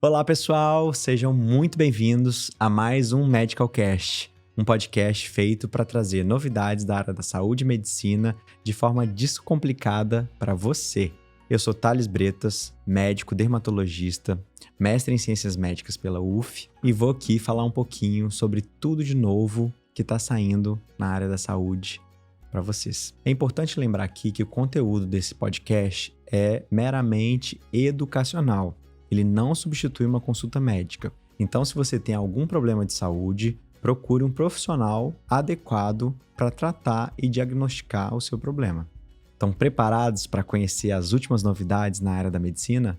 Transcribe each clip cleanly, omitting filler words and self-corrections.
Olá, pessoal! Sejam muito bem-vindos a mais um Medical Cast, um podcast feito para trazer novidades da área da saúde e medicina de forma descomplicada para você. Eu sou Thales Bretas, médico dermatologista, mestre em ciências médicas pela UF e vou aqui falar um pouquinho sobre tudo de novo que está saindo na área da saúde para vocês. É importante lembrar aqui que o conteúdo desse podcast é meramente educacional. Ele não substitui uma consulta médica. Então, se você tem algum problema de saúde, procure um profissional adequado para tratar e diagnosticar o seu problema. Estão preparados para conhecer as últimas novidades na área da medicina?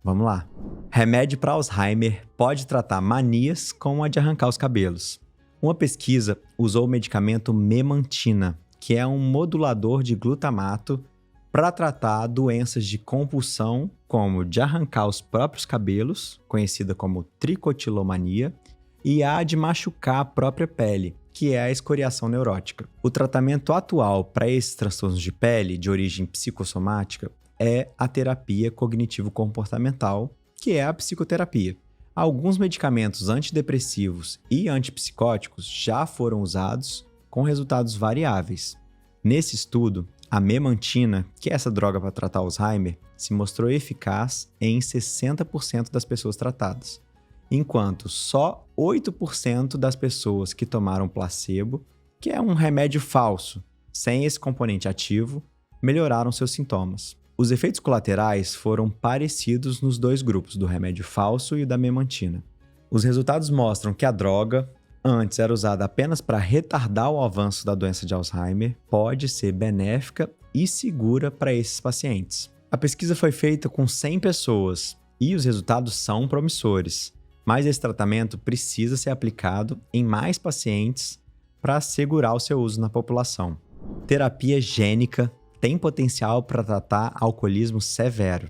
Vamos lá! Remédio para Alzheimer pode tratar manias como a de arrancar os cabelos. Uma pesquisa usou o medicamento memantina, que é um modulador de glutamato para tratar doenças de compulsão, como de arrancar os próprios cabelos, conhecida como tricotilomania, e a de machucar a própria pele, que é a escoriação neurótica. O tratamento atual para esses transtornos de pele de origem psicossomática é a terapia cognitivo-comportamental, que é a psicoterapia. Alguns medicamentos antidepressivos e antipsicóticos já foram usados com resultados variáveis. Nesse estudo, a memantina, que é essa droga para tratar Alzheimer, se mostrou eficaz em 60% das pessoas tratadas, enquanto só 8% das pessoas que tomaram placebo, que é um remédio falso, sem esse componente ativo, melhoraram seus sintomas. Os efeitos colaterais foram parecidos nos dois grupos, do remédio falso e da memantina. Os resultados mostram que a droga, antes era usada apenas para retardar o avanço da doença de Alzheimer, pode ser benéfica e segura para esses pacientes. A pesquisa foi feita com 100 pessoas e os resultados são promissores, mas esse tratamento precisa ser aplicado em mais pacientes para assegurar o seu uso na população. Terapia gênica tem potencial para tratar alcoolismo severo.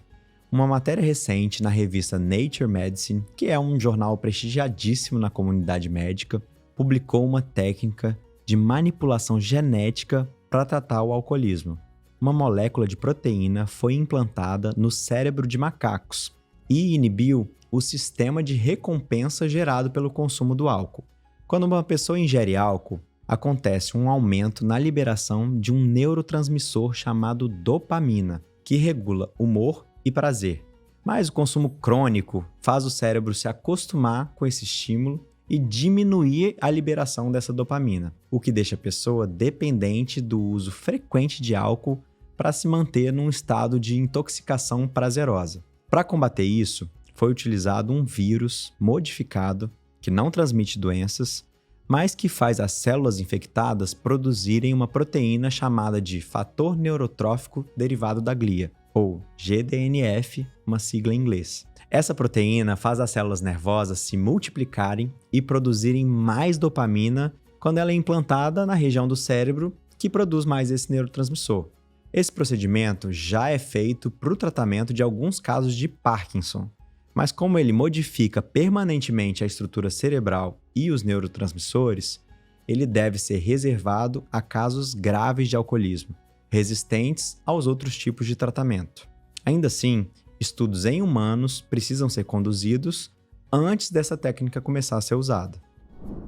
Uma matéria recente na revista Nature Medicine, que é um jornal prestigiadíssimo na comunidade médica, publicou uma técnica de manipulação genética para tratar o alcoolismo. Uma molécula de proteína foi implantada no cérebro de macacos e inibiu o sistema de recompensa gerado pelo consumo do álcool. Quando uma pessoa ingere álcool, acontece um aumento na liberação de um neurotransmissor chamado dopamina, que regula humor e prazer. Mas o consumo crônico faz o cérebro se acostumar com esse estímulo e diminuir a liberação dessa dopamina, o que deixa a pessoa dependente do uso frequente de álcool para se manter num estado de intoxicação prazerosa. Para combater isso, foi utilizado um vírus modificado que não transmite doenças, mas que faz as células infectadas produzirem uma proteína chamada de fator neurotrófico derivado da glia, ou GDNF, uma sigla em inglês. Essa proteína faz as células nervosas se multiplicarem e produzirem mais dopamina quando ela é implantada na região do cérebro que produz mais esse neurotransmissor. Esse procedimento já é feito para o tratamento de alguns casos de Parkinson, mas como ele modifica permanentemente a estrutura cerebral e os neurotransmissores, ele deve ser reservado a casos graves de alcoolismo, resistentes aos outros tipos de tratamento. Ainda assim, estudos em humanos precisam ser conduzidos antes dessa técnica começar a ser usada.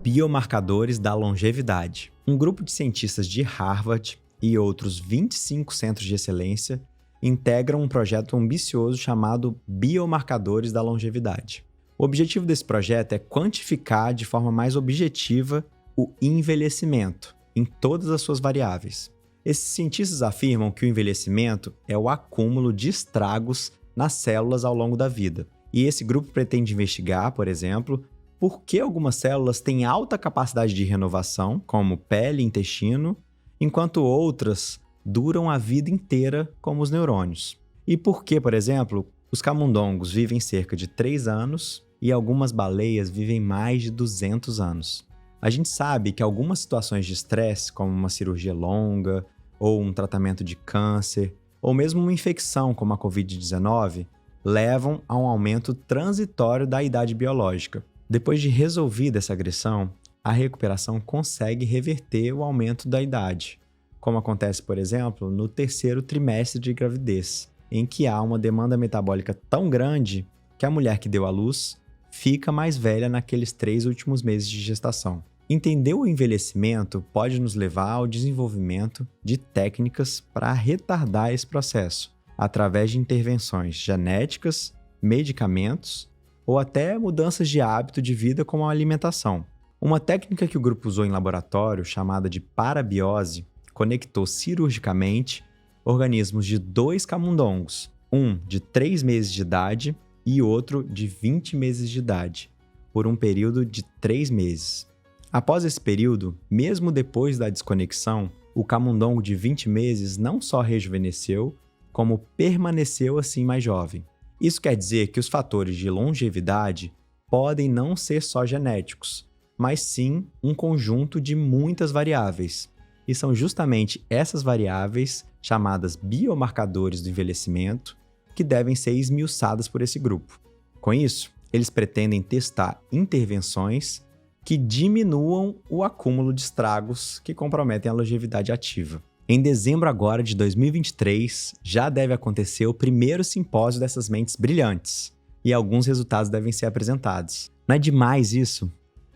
Biomarcadores da longevidade. Um grupo de cientistas de Harvard e outros 25 centros de excelência integram um projeto ambicioso chamado Biomarcadores da Longevidade. O objetivo desse projeto é quantificar de forma mais objetiva o envelhecimento em todas as suas variáveis. Esses cientistas afirmam que o envelhecimento é o acúmulo de estragos nas células ao longo da vida. E esse grupo pretende investigar, por exemplo, por que algumas células têm alta capacidade de renovação, como pele e intestino, enquanto outras duram a vida inteira, como os neurônios. E por que, por exemplo, os camundongos vivem cerca de 3 anos e algumas baleias vivem mais de 200 anos. A gente sabe que algumas situações de estresse, como uma cirurgia longa, ou um tratamento de câncer, ou mesmo uma infecção como a Covid-19, levam a um aumento transitório da idade biológica. Depois de resolvida essa agressão, a recuperação consegue reverter o aumento da idade, como acontece, por exemplo, no terceiro trimestre de gravidez, em que há uma demanda metabólica tão grande que a mulher que deu à luz fica mais velha naqueles 3 últimos meses de gestação. Entender o envelhecimento pode nos levar ao desenvolvimento de técnicas para retardar esse processo, através de intervenções genéticas, medicamentos ou até mudanças de hábito de vida como a alimentação. Uma técnica que o grupo usou em laboratório, chamada de parabiose, conectou cirurgicamente organismos de 2 camundongos, um de 3 meses de idade e outro de 20 meses de idade, por um período de 3 meses. Após esse período, mesmo depois da desconexão, o camundongo de 20 meses não só rejuvenesceu, como permaneceu assim mais jovem. Isso quer dizer que os fatores de longevidade podem não ser só genéticos, mas sim um conjunto de muitas variáveis. E são justamente essas variáveis, chamadas biomarcadores do envelhecimento, que devem ser esmiuçadas por esse grupo. Com isso, eles pretendem testar intervenções que diminuam o acúmulo de estragos que comprometem a longevidade ativa. Em dezembro agora de 2023, já deve acontecer o primeiro simpósio dessas mentes brilhantes, e alguns resultados devem ser apresentados. Não é demais isso?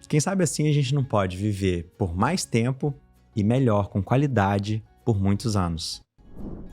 Quem sabe assim a gente não pode viver por mais tempo e melhor, com qualidade, por muitos anos.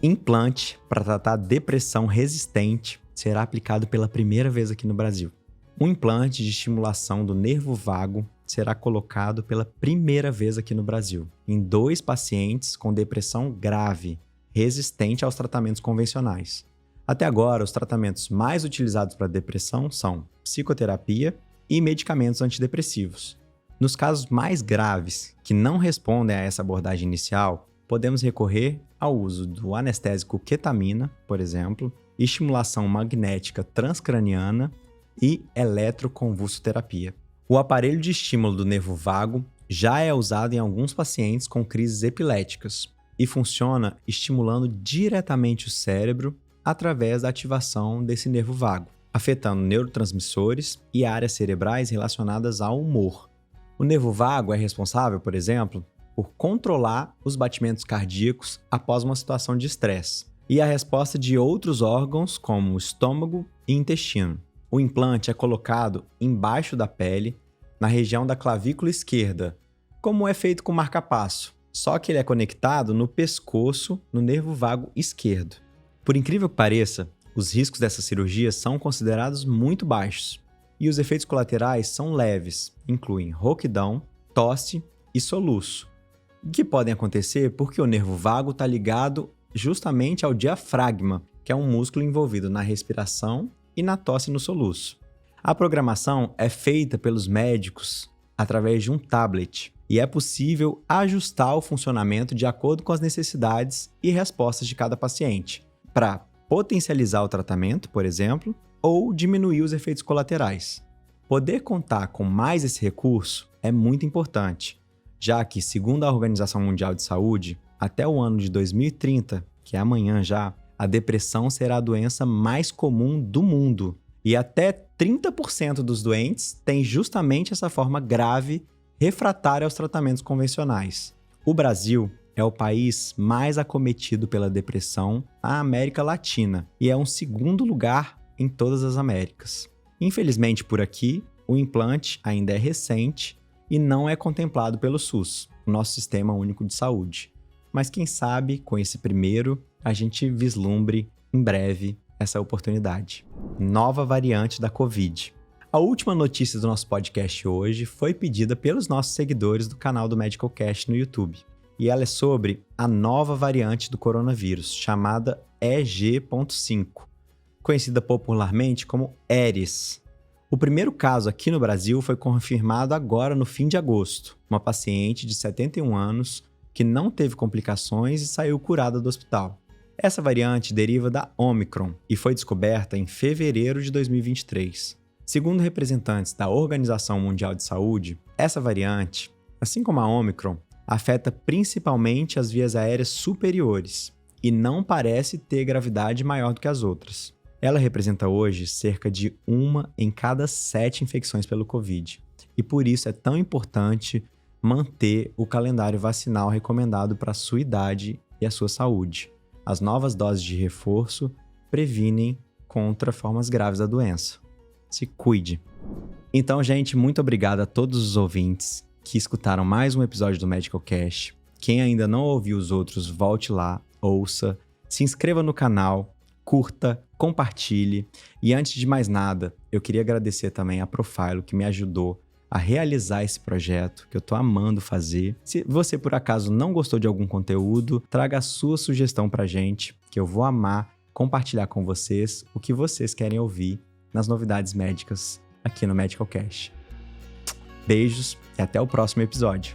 Implante para tratar depressão resistente será aplicado pela primeira vez aqui no Brasil. Um implante de estimulação do nervo vago será colocado pela primeira vez aqui no Brasil, em 2 pacientes com depressão grave, resistente aos tratamentos convencionais. Até agora, os tratamentos mais utilizados para depressão são psicoterapia e medicamentos antidepressivos. Nos casos mais graves, que não respondem a essa abordagem inicial, podemos recorrer ao uso do anestésico ketamina, por exemplo, estimulação magnética transcraniana e eletroconvulsoterapia. O aparelho de estímulo do nervo vago já é usado em alguns pacientes com crises epiléticas e funciona estimulando diretamente o cérebro através da ativação desse nervo vago, afetando neurotransmissores e áreas cerebrais relacionadas ao humor. O nervo vago é responsável, por exemplo, por controlar os batimentos cardíacos após uma situação de estresse e a resposta de outros órgãos como o estômago e intestino. O implante é colocado embaixo da pele, na região da clavícula esquerda, como é feito com marca-passo, só que ele é conectado no pescoço, no nervo vago esquerdo. Por incrível que pareça, os riscos dessa cirurgia são considerados muito baixos e os efeitos colaterais são leves, incluem rouquidão, tosse e soluço, que podem acontecer porque o nervo vago está ligado justamente ao diafragma, que é um músculo envolvido na respiração e na tosse e no soluço. A programação é feita pelos médicos através de um tablet e é possível ajustar o funcionamento de acordo com as necessidades e respostas de cada paciente, para potencializar o tratamento, por exemplo, ou diminuir os efeitos colaterais. Poder contar com mais esse recurso é muito importante, já que, segundo a Organização Mundial de Saúde, até o ano de 2030, que é amanhã já, a depressão será a doença mais comum do mundo. E até 30% dos doentes têm justamente essa forma grave, refratária aos tratamentos convencionais. O Brasil é o país mais acometido pela depressão na América Latina e é um segundo lugar em todas as Américas. Infelizmente, por aqui, o implante ainda é recente e não é contemplado pelo SUS, o nosso Sistema Único de Saúde. Mas quem sabe, com esse primeiro, a gente vislumbre em breve essa oportunidade. Nova variante da Covid. A última notícia do nosso podcast hoje foi pedida pelos nossos seguidores do canal do Medical Cast no YouTube. E ela é sobre a nova variante do coronavírus, chamada EG.5, conhecida popularmente como Eris. O primeiro caso aqui no Brasil foi confirmado agora no fim de agosto. Uma paciente de 71 anos que não teve complicações e saiu curada do hospital. Essa variante deriva da Omicron e foi descoberta em fevereiro de 2023. Segundo representantes da Organização Mundial de Saúde, essa variante, assim como a Omicron, afeta principalmente as vias aéreas superiores e não parece ter gravidade maior do que as outras. Ela representa hoje cerca de 1 em cada 7 infecções pelo Covid, e por isso é tão importante manter o calendário vacinal recomendado para a sua idade e a sua saúde. As novas doses de reforço previnem contra formas graves da doença. Se cuide. Então, gente, muito obrigado a todos os ouvintes que escutaram mais um episódio do Medical Cast. Quem ainda não ouviu os outros, volte lá, ouça, se inscreva no canal, curta, compartilhe. E antes de mais nada, eu queria agradecer também a Profilo, que me ajudou a realizar esse projeto, que eu tô amando fazer. Se você, por acaso, não gostou de algum conteúdo, traga a sua sugestão pra gente, que eu vou amar compartilhar com vocês o que vocês querem ouvir nas novidades médicas aqui no Medical Cast. Beijos e até o próximo episódio.